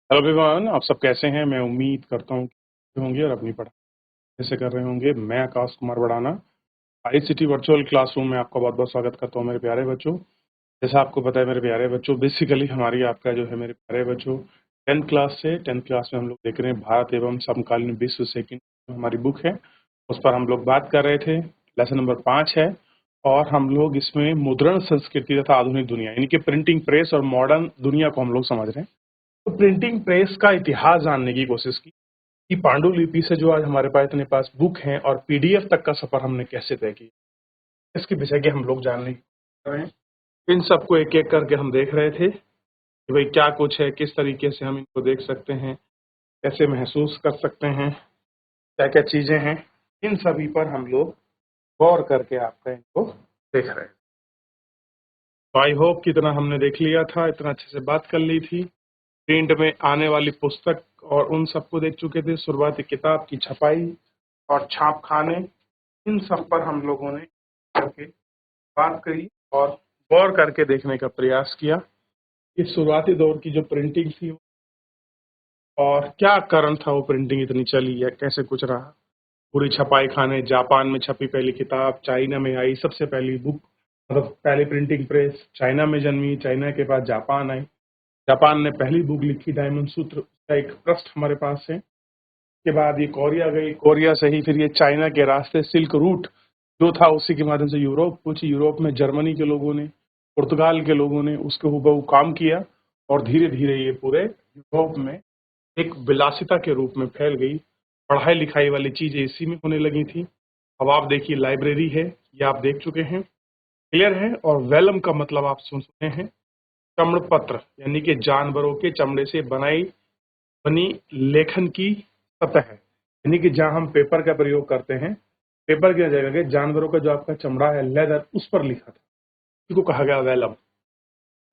Hello everyone, आप सब कैसे हैं? मैं उम्मीद करता हूँ कि होंगे और अपनी पढ़ाई कैसे कर रहे होंगे। मैं Akash Kumar Badana ICT virtual classroom में आपका बहुत बहुत स्वागत करता हूँ मेरे प्यारे बच्चों। जैसा आपको पता है मेरे प्यारे बच्चों, बेसिकली हमारी आपका जो है मेरे प्यारे बच्चों 10th क्लास से 10th क्लास में हम लोग देख रहे हैं भारत एवं समकालीन विश्व सेकंड हमारी बुक है, उस पर हम लोग बात कर रहे थे। लेसन नंबर 5 है और हम लोग इसमें मुद्रण संस्कृति तथा आधुनिक दुनिया यानी कि प्रिंटिंग प्रेस और मॉडर्न दुनिया को हम लोग समझ रहे हैं। तो प्रिंटिंग प्रेस का इतिहास जानने की कोशिश की कि पांडुलिपि से जो आज हमारे पास इतने पास बुक हैं और पीडीएफ तक का सफर हमने कैसे तय किया, इसके विषय के हम लोग जानने की कोशिश कर रहे हैं। इन सबको एक एक करके हम देख रहे थे कि भाई क्या कुछ है, किस तरीके से हम इनको देख सकते हैं, कैसे महसूस कर सकते हैं, क्या क्या चीजें हैं, इन सभी पर हम लोग गौर करके आपका इनको देख रहे हैं। तो आई होप कि इतना हमने देख लिया था, इतना अच्छे से बात कर ली थी। प्रिंट में आने वाली पुस्तक और उन सबको देख चुके थे, शुरुआती किताब की छपाई और छाप खाने, इन सब पर हम लोगों ने करके बात करी और गौर करके देखने का प्रयास किया कि शुरुआती दौर की जो प्रिंटिंग थी और क्या कारण था वो प्रिंटिंग इतनी चली या कैसे कुछ रहा। पूरी छपाई खाने, जापान में छपी पहली किताब, चाइना में आई सबसे पहली बुक, मतलब पहली प्रिंटिंग प्रेस चाइना में जन्मी, चाइना के बाद जापान आई, जापान ने पहली बुक लिखी डायमंड सूत्र का एक पृष्ठ हमारे पास है। के बाद ये कोरिया गई, कोरिया से ही फिर ये चाइना के रास्ते सिल्क रूट जो था उसी के माध्यम से यूरोप पहुंची। यूरोप में जर्मनी के लोगों ने, पुर्तगाल के लोगों ने उसके हुबहू काम किया और धीरे धीरे ये पूरे यूरोप में एक विलासिता के रूप में फैल गई। पढ़ाई लिखाई वाली चीजें इसी में होने लगी थी। अब आप देखिए लाइब्रेरी है, ये आप देख चुके हैं, क्लियर है। और वेलम का मतलब आप सुन सुने हैं, चमड़ पत्र यानी कि जानवरों के चमड़े से बनी लेखन की सतह है, यानी कि जहां हम पेपर का प्रयोग करते हैं, पेपर की जगह के जानवरों का जो आपका चमड़ा है लेदर, उस पर लिखा था, इसको कहा गया वेलम।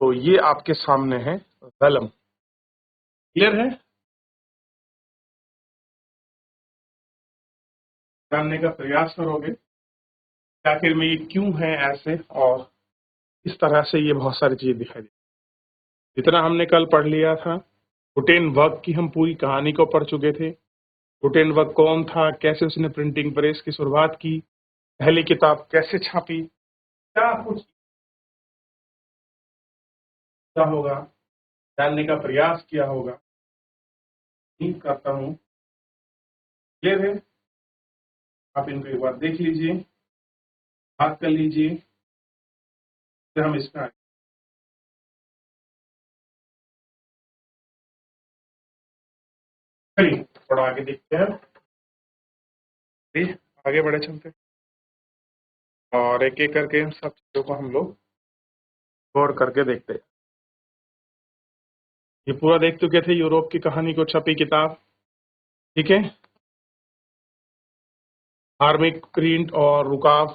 तो ये आपके सामने है वेलम, क्लियर है। जानने का प्रयास करोगे कि आखिर में ये क्यों है ऐसे और इस तरह से ये बहुत सारी चीजें दिखाई दी। जितना हमने कल पढ़ लिया था, गुटेनबर्ग की हम पूरी कहानी को पढ़ चुके थे। गुटेनबर्ग कौन था, कैसे उसने प्रिंटिंग प्रेस की शुरुआत की, पहली किताब कैसे छापी, क्या कुछ क्या होगा, जानने का प्रयास किया होगा। उम्मीद करता हूँ क्लियर है। आप इनको एक बार देख लीजिए, बात कर लीजिए, फिर हम इसमें चलिए थोड़ा आगे देखते हैं। चलिए आगे बढ़े चलते हैं और एक एक करके इन सब चीजों को हम लोग गौर करके देखते हैं। ये पूरा देख चुके थे यूरोप की कहानी को छपी किताब, ठीक है। धार्मिक प्रिंट और रुकाव,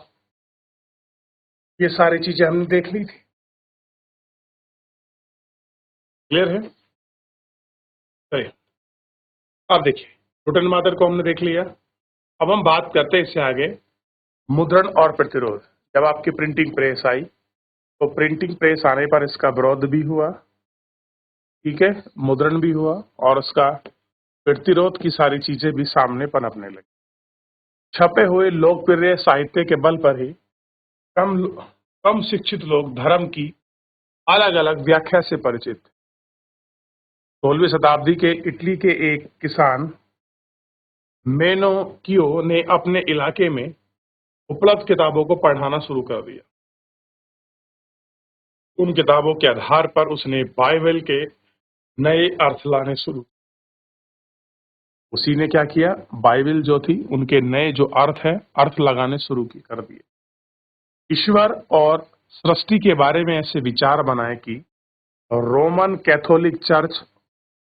ये सारी चीजें हमने देख ली थी, क्लियर है। चलिए अब देखिए, गुटेनबर्ग को हमने देख लिया। अब हम बात करते हैं इससे आगे मुद्रण और प्रतिरोध। जब आपकी प्रिंटिंग प्रेस आई तो प्रिंटिंग प्रेस आने पर इसका विरोध भी हुआ, ठीक है, मुद्रण भी हुआ और उसका प्रतिरोध की सारी चीजें भी सामने पनपने लगी। छपे हुए लोकप्रिय साहित्य के बल पर ही कम कम शिक्षित लोग धर्म की अलग अलग व्याख्या से परिचित थे। 16वीं शताब्दी के इटली के एक किसान मेनोकियो ने अपने इलाके में उपलब्ध किताबों को पढ़ाना शुरू कर दिया। उन किताबों के आधार पर उसने बाइबल के नए अर्थ लाने शुरू। उसी ने क्या किया, बाइबल जो थी उनके नए जो अर्थ है, अर्थ लगाने शुरू की कर दिए। ईश्वर और सृष्टि के बारे में ऐसे विचार बनाए कि रोमन कैथोलिक चर्च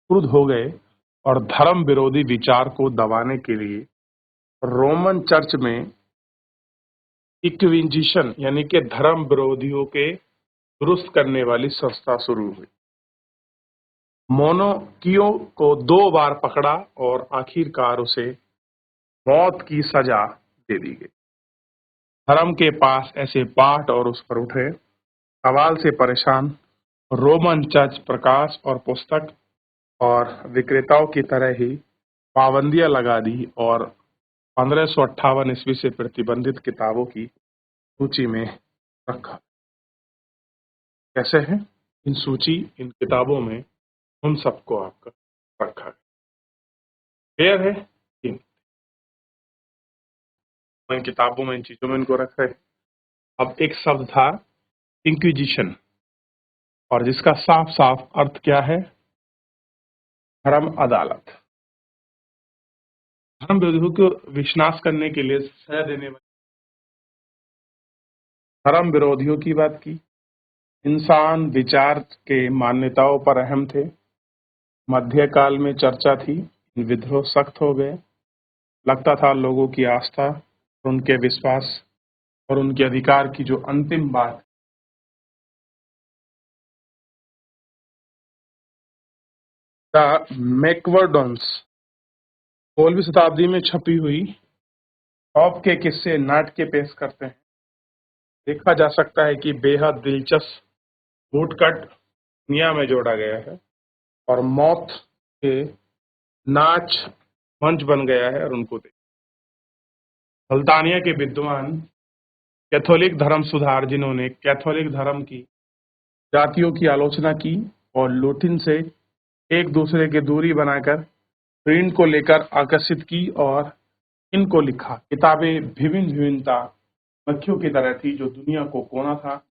क्रुद्ध हो गए और धर्म विरोधी विचार को दबाने के लिए रोमन चर्च में इक्विजिशन यानी कि धर्म विरोधियों के दुरुस्त करने वाली संस्था शुरू हुई। मोनोकियो को 2 बार पकड़ा और आखिरकार उसे मौत की सजा दे दी गई। धर्म के पास ऐसे पाठ और उस पर उठे सवाल से परेशान रोमन चर्च प्रकाश और पुस्तक और विक्रेताओं की तरह ही पाबंदियां लगा दी और 1558 ईस्वी से प्रतिबंधित किताबों की सूची में रखा। कैसे है इन किताबों में उन सबको आपका रखा है। क्लियर है? इन किताबों में इन चीजों में इनको रखा है। अब एक शब्द था इंक्विजिशन, और जिसका साफ साफ अर्थ क्या है? धर्म अदालत। धर्म विरोधियों को विनाश करने के लिए सजा देने वाले धर्म विरोधियों की बात की। इंसान विचार के मान्यताओं पर अहम थे। मध्यकाल में चर्चा थी, विद्रोह सख्त हो गए। लगता था लोगों की आस्था और उनके विश्वास और उनके अधिकार की जो अंतिम बात, द मैकवर्डन्स 16वीं शताब्दी में छपी हुई टॉप के किस्से नाटक पेश करते हैं। देखा जा सकता है कि बेहद दिलचस्प वुडकट दुनिया में जोड़ा गया है और मौत के नाच मंच बन गया है और उनको देख सुल्तानिया के विद्वान कैथोलिक धर्म सुधार, जिन्होंने कैथोलिक धर्म की जातियों की आलोचना की और लुटिन से एक दूसरे की दूरी बनाकर प्रिंट को लेकर आकर्षित की और इनको लिखा। किताबें विभिन्नता मक्खियों की तरह थी जो दुनिया को कोना था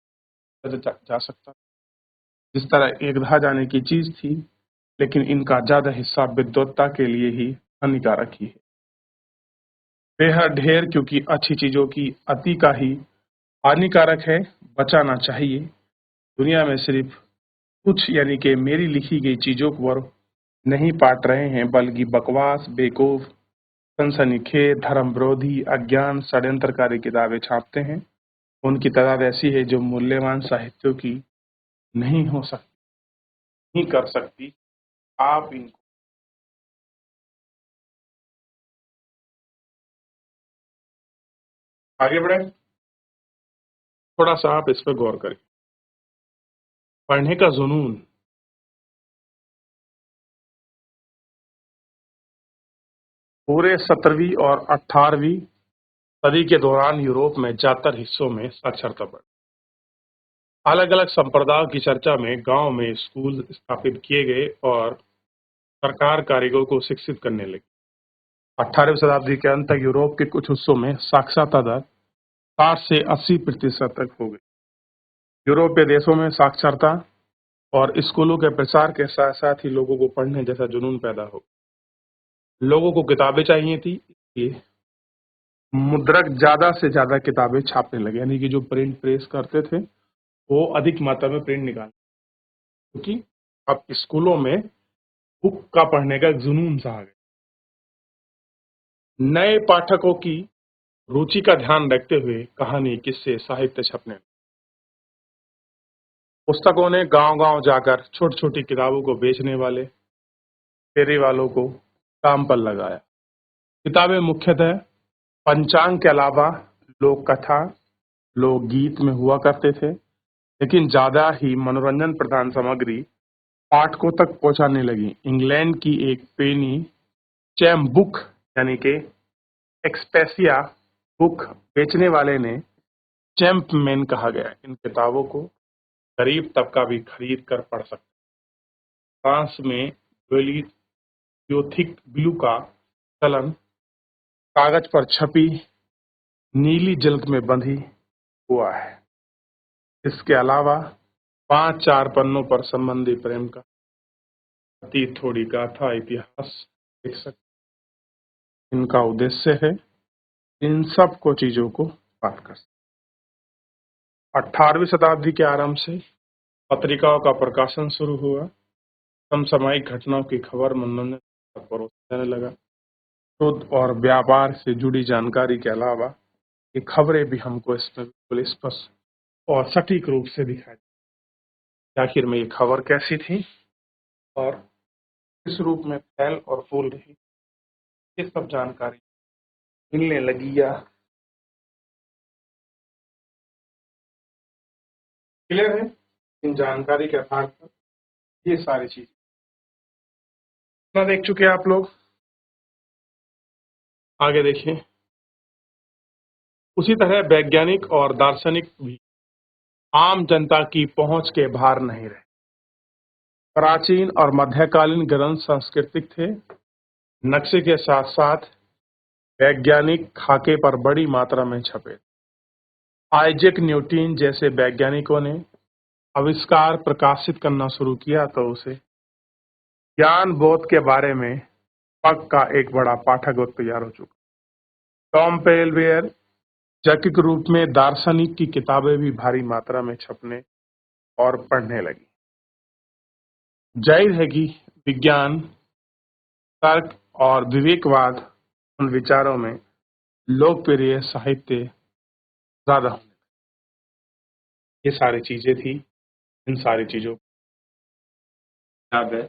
जा सकता, जिस तरह एक धा जाने की चीज थी, लेकिन इनका ज्यादा हिस्सा विद्वत्ता के लिए ही हानिकारक ही है। बेहद ढेर, क्योंकि अच्छी चीजों की अति का ही हानिकारक है, बचाना चाहिए। दुनिया में सिर्फ कुछ यानी कि मेरी लिखी गई चीजों पर नहीं पाट रहे हैं, बल्कि बकवास, बेवकूफ, सनसनीखेज, धर्म विरोधी, अज्ञान, षड्यंत्रकारी किताबें छापते हैं। उनकी तादाद ऐसी है जो मूल्यवान साहित्यों की नहीं हो सकती, नहीं कर सकती। आप इनको आगे बढ़े, थोड़ा सा आप इस पर गौर करें। पढ़ने का जुनून पूरे 17वीं और 18वीं सदी के दौरान यूरोप में ज्यादातर हिस्सों में साक्षरता बढ़ी। अलग अलग संप्रदायों की चर्चा में गांव में स्कूल स्थापित किए गए और सरकार कारीगरों को शिक्षित करने लगी। 18वीं शताब्दी के अंत तक यूरोप के कुछ हिस्सों में साक्षरता दर 60 से 80% तक हो गई। यूरोपीय देशों में साक्षरता और स्कूलों के प्रसार के साथ साथ ही लोगों को पढ़ने जैसा जुनून पैदा हो। लोगों को किताबें चाहिए थी, इसलिए मुद्रक ज्यादा से ज्यादा किताबें छापने लगे, यानी कि जो प्रिंट प्रेस करते थे वो अधिक मात्रा में प्रिंट निकाले, क्योंकि अब स्कूलों में बुक का पढ़ने का एक जुनून सा आ गया। नए पाठकों की रुचि का ध्यान रखते हुए कहानी, किस्से, साहित्य छपने। पुस्तकों ने गांव-गांव जाकर छोटी-छोटी किताबों को बेचने वाले फेरी वालों को काम पर लगाया। किताबें मुख्यतः पंचांग के अलावा लोक कथा, लोकगीत में हुआ करते थे, लेकिन ज्यादा ही मनोरंजन प्रधान सामग्री पाठकों तक पहुंचाने लगी। इंग्लैंड की एक पेनी चैम बुक यानी कि एक्सपेसिया बुक बेचने वाले ने चैम्पमैन कहा गया। इन किताबों को गरीब तबका भी खरीद कर पढ़ सकता। फ्रांस में ग्योथिक ब्लू का चलन कागज पर छपी नीली जिल्द में बंधी हुआ है। इसके अलावा 5-4 पन्नों पर संबंधी प्रेम का अति थोड़ी गाथा इतिहास लिख सकते। इनका उद्देश्य है इन सब को चीजों को बात कर। 18वीं शताब्दी के आरंभ से पत्रिकाओं का प्रकाशन शुरू हुआ। समसामयिक घटनाओं की खबर मनोरंजन तक परोसा जाने लगा। शुद्ध और व्यापार से जुड़ी जानकारी के अलावा ये खबरें भी हमको इसमें बिल्कुल स्पष्ट और सटीक रूप से दिखाई दी। आखिर में ये खबर कैसी थी और किस रूप में फैल और फूल रही, ये सब जानकारी मिलने लगी या क्लियर है। इन जानकारी के आधार पर ये सारी चीजें इतना देख चुके हैं आप लोग, आगे देखिए। उसी तरह वैज्ञानिक और दार्शनिक भी आम जनता की पहुंच के बाहर नहीं रहे। प्राचीन और मध्यकालीन ग्रंथ सांस्कृतिक थे, नक्शे के साथ साथ वैज्ञानिक खाके पर बड़ी मात्रा में छपे। आइजैक न्यूटन जैसे वैज्ञानिकों ने आविष्कार प्रकाशित करना शुरू किया तो उसे ज्ञान बोध के बारे में पक्का एक बड़ा पाठक तैयार हो चुका। टॉम पेलवेयर शैक्षिक रूप में दार्शनिक की किताबें भी भारी मात्रा में छपने और पढ़ने लगी। जाहिर है कि विज्ञान, तर्क और विवेकवाद उन विचारों में लोकप्रिय साहित्य ज्यादा होने। ये सारी चीजें थी, इन सारी चीजों को याद है।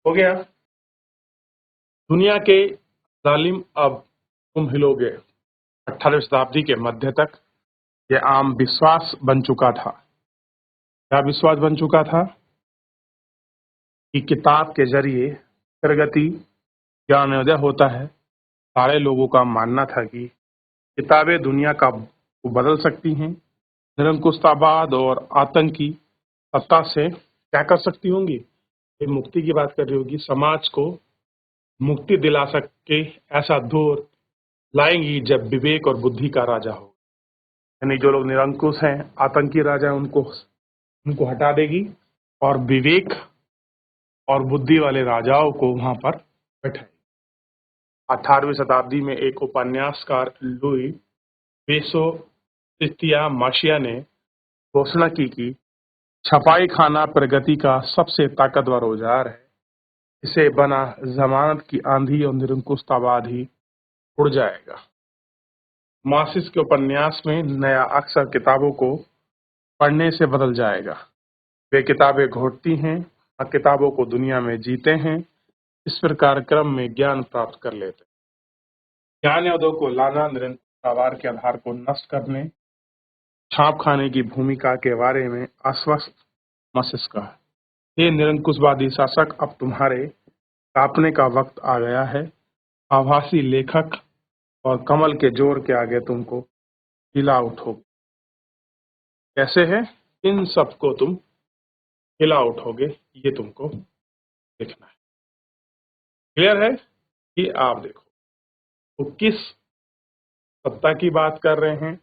हो गया। दुनिया के जालिम अब तुम हिलोगे 18वीं शताब्दी के मध्य तक यह आम विश्वास बन चुका था। क्या विश्वास बन चुका था? कि किताब के जरिए प्रगति, ज्ञानोदय होता है। सारे लोगों का मानना था कि किताबें दुनिया का को बदल सकती हैं। निरंकुशतावाद और आतंकी सत्ता से क्या कर सकती होंगी? ये मुक्ति की बात कर रही होगी, समाज को मुक्ति दिला सके ऐसा दौर लाएंगी जब विवेक और बुद्धि का राजा हो। यानी जो लोग निरंकुश हैं, आतंकी राजा हैं, उनको हटा देगी और विवेक और बुद्धि वाले राजाओं को वहां पर बैठाएगी। 18वीं शताब्दी में एक उपन्यासकार लुई बेसो तिस्तिया माशिया ने घोषणा की कि छपाई खाना प्रगति का सबसे ताकतवर औजार है। इसे बना जमानत की आंधी और निरंकुशतावाद ही उड़ जाएगा। मासिस के उपन्यास में नया अक्षर किताबों को पढ़ने से बदल जाएगा। वे किताबें घोटती हैं और किताबों को दुनिया में जीते हैं। इस प्रकार क्रम में ज्ञान प्राप्त कर लेते हैं। ज्ञान यादों को लाना निरंकुशतावाद के आधार को नष्ट करने, छाप खाने की भूमिका के बारे में आश्वस्त मासिस का है। ये निरंकुशवादी शासक अब तुम्हारे कांपने का वक्त आ गया है। आभासी लेखक और कमल के जोर के आगे तुमको हिला उठोगे। कैसे है? इन सबको तुम हिला उठोगे, ये तुमको देखना है। क्लियर है? कि आप देखो तो किस सत्ता की बात कर रहे हैं।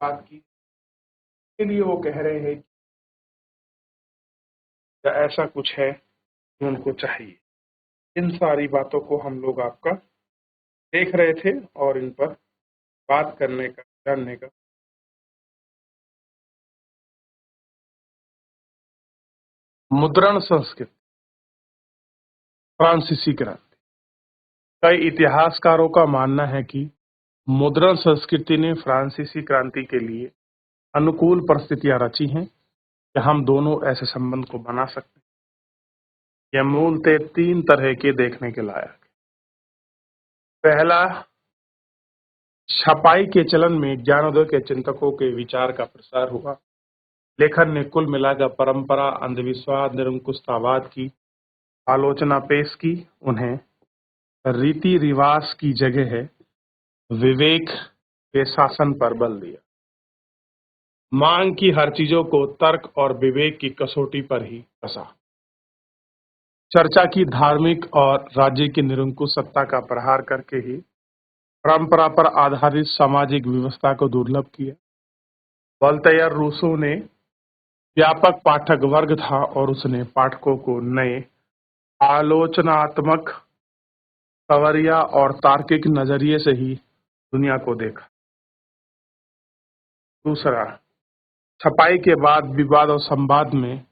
बात की के लिए वो कह रहे हैं कि ऐसा कुछ है जो उनको चाहिए। इन सारी बातों को हम लोग आपका देख रहे थे और इन पर बात करने का, जानने का। मुद्रण संस्कृति, फ्रांसीसी क्रांति। कई इतिहासकारों का मानना है कि मुद्रण संस्कृति ने फ्रांसीसी क्रांति के लिए अनुकूल परिस्थितियां रची हैं कि हम दोनों ऐसे संबंध को बना सकते हैं। यह मूलतः 3 तरह के देखने के लायक। पहला, छपाई के चलन में ज्ञानोदय के चिंतकों के विचार का प्रसार हुआ। लेखन ने कुल मिलाकर परंपरा, अंधविश्वास, निरंकुशतावाद की आलोचना पेश की। उन्हें रीति रिवाज की जगह है विवेक के शासन पर बल दिया। मांग की हर चीजों को तर्क और विवेक की कसौटी पर ही कसा। चर्चा की धार्मिक और राज्य की निरंकुश सत्ता का प्रहार करके ही परंपरा पर आधारित सामाजिक व्यवस्था को दुर्लभ किया। वोल्टेयर रूसो ने व्यापक पाठक वर्ग था और उसने पाठकों को नए आलोचनात्मक, सवरिया और तार्किक नजरिए से ही दुनिया को देखा। दूसरा, छपाई के बाद विवाद और संवाद में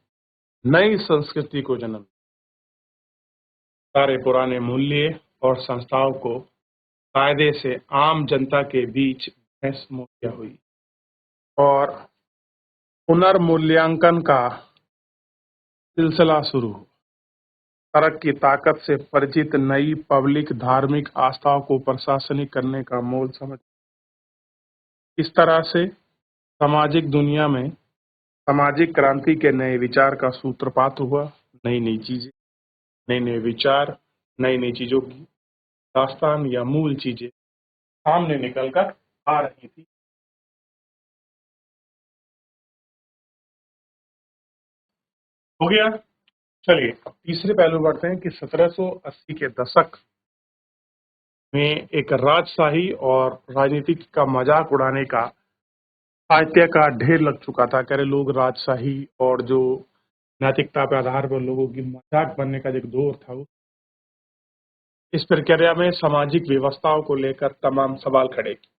नई संस्कृति को जन्म। सारे पुराने मूल्य और संस्थाओं को कायदे से आम जनता के बीच बहस मुहैया हुई और पुनर्मूल्यांकन का सिलसिला शुरू हुआ। तर्क की ताकत से परिचित नई पब्लिक धार्मिक आस्थाओं को प्रशासनिक करने का मोल समझ। इस तरह से सामाजिक दुनिया में सामाजिक क्रांति के नए विचार का सूत्रपात हुआ। नई नई चीजें, नए नए विचार, नई नई चीजों की दास्तान या मूल चीजें सामने निकल कर आ रही थी। हो गया। चलिए अब तीसरे पहलू बढ़ते हैं कि 1780 के दशक में एक राजशाही और राजनीतिक का मजाक उड़ाने का साहित्य का ढेर लग चुका था। कह रहे लोग राजशाही और जो नैतिकता के आधार पर लोगों की मजाक बनने का जो एक दौर था, वो इस प्रक्रिया में सामाजिक व्यवस्थाओं को लेकर तमाम सवाल खड़े किए।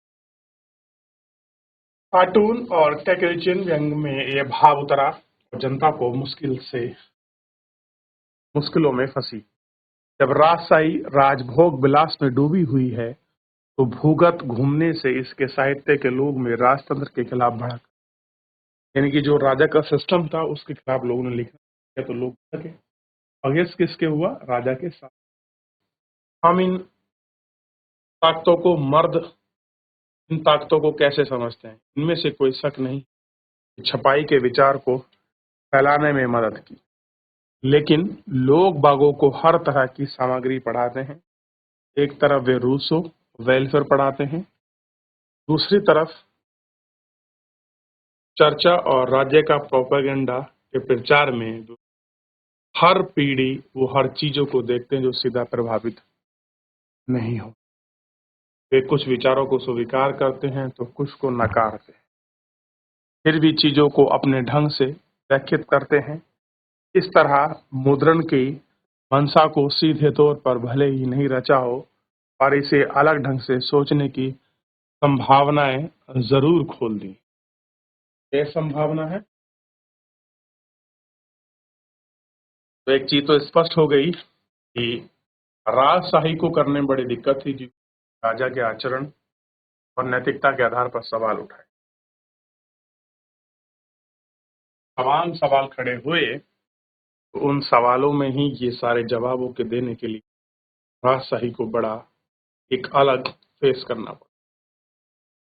कार्टून और टेलीविजन व्यंग में यह भाव उतरा और जनता को मुश्किलों में फंसी। जब राजशाही राजभोग विलास में डूबी हुई है तो भूगत घूमने से इसके साहित्य के लोग में राजतंत्र के खिलाफ भड़क, यानी कि जो राजा का सिस्टम था उसके खिलाफ लोगों ने लिखा तो लोग भड़के। अगेंस्ट किसके हुआ? राजा के साथ। हम इन ताकतों को कैसे समझते हैं? इनमें से कोई शक नहीं कि छपाई के विचार को फैलाने में मदद की, लेकिन लोग बागों को हर तरह की सामग्री पढ़ाते हैं। एक तरफ वे रूसो वेलफेयर पढ़ाते हैं, दूसरी तरफ चर्चा और राज्य का प्रोपेगेंडा के प्रचार में हर पीढ़ी वो हर चीजों को देखते हैं जो सीधा प्रभावित नहीं हो। वे कुछ विचारों को स्वीकार करते हैं तो कुछ को नकारते हैं, फिर भी चीजों को अपने ढंग से व्याख्यात करते हैं। इस तरह मुद्रण की मंशा को सीधे तौर पर भले ही नहीं रचा हो, पर इसे अलग ढंग से सोचने की संभावनाएं जरूर खोल दी। ये संभावना है। तो एक चीज तो स्पष्ट हो गई कि राजशाही को करने में बड़ी दिक्कत थी, क्योंकि राजा के आचरण और नैतिकता के आधार पर सवाल उठाए। तमाम सवाल खड़े हुए तो उन सवालों में ही ये सारे जवाबों के देने के लिए राजशाही को बड़ा एक अलग फेस करना पड़ा।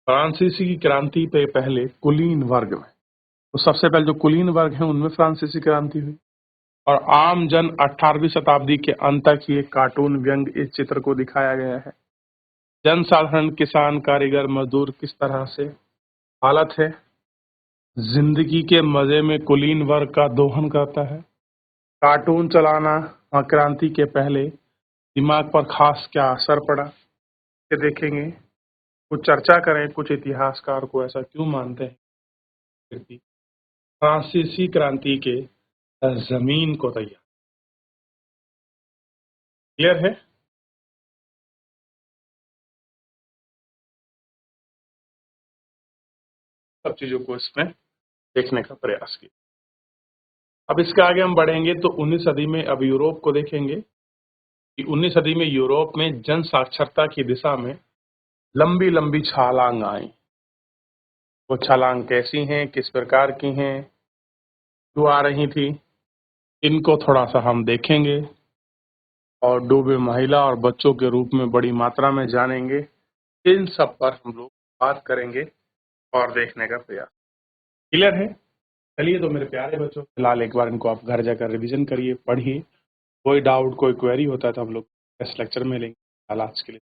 फ्रांसीसी की क्रांति पे पहले कुलीन वर्ग में, तो सबसे पहले जो कुलीन वर्ग है उनमें फ्रांसीसी क्रांति हुई और आम जन 18वीं शताब्दी के अंत तक ये कार्टून व्यंग इस चित्र को दिखाया गया है। जनसाधारण, किसान, कारीगर, मजदूर किस तरह से हालत है, जिंदगी के मजे में कुलीन वर्ग का दोहन करता है। कार्टून चलाना और क्रांति के पहले दिमाग पर खास क्या असर पड़ा, ये देखेंगे। कुछ चर्चा करें, कुछ इतिहासकार को ऐसा क्यों मानते हैं कि फ्रांसीसी क्रांति के जमीन को तैयार। क्लियर है? सब चीजों को इसमें देखने का प्रयास किया। अब इसके आगे हम बढ़ेंगे तो 19 सदी में अब यूरोप को देखेंगे कि 19 सदी में यूरोप में जन साक्षरता की दिशा में लंबी लंबी छलांग आई। वो छलांग कैसी हैं, किस प्रकार की हैं, क्यों आ रही थी, इनको थोड़ा सा हम देखेंगे और डूबे महिला और बच्चों के रूप में बड़ी मात्रा में जानेंगे। इन सब पर हम लोग बात करेंगे और देखने का प्रयास। क्लियर है? चलिए तो मेरे प्यारे बच्चों, फिलहाल एक बार इनको आप घर जाकर रिवीजन करिए, पढ़िए। कोई डाउट, कोई क्वेरी होता है तो हम लोग नेक्स्ट लेक्चर में लेंगे। आज के लिए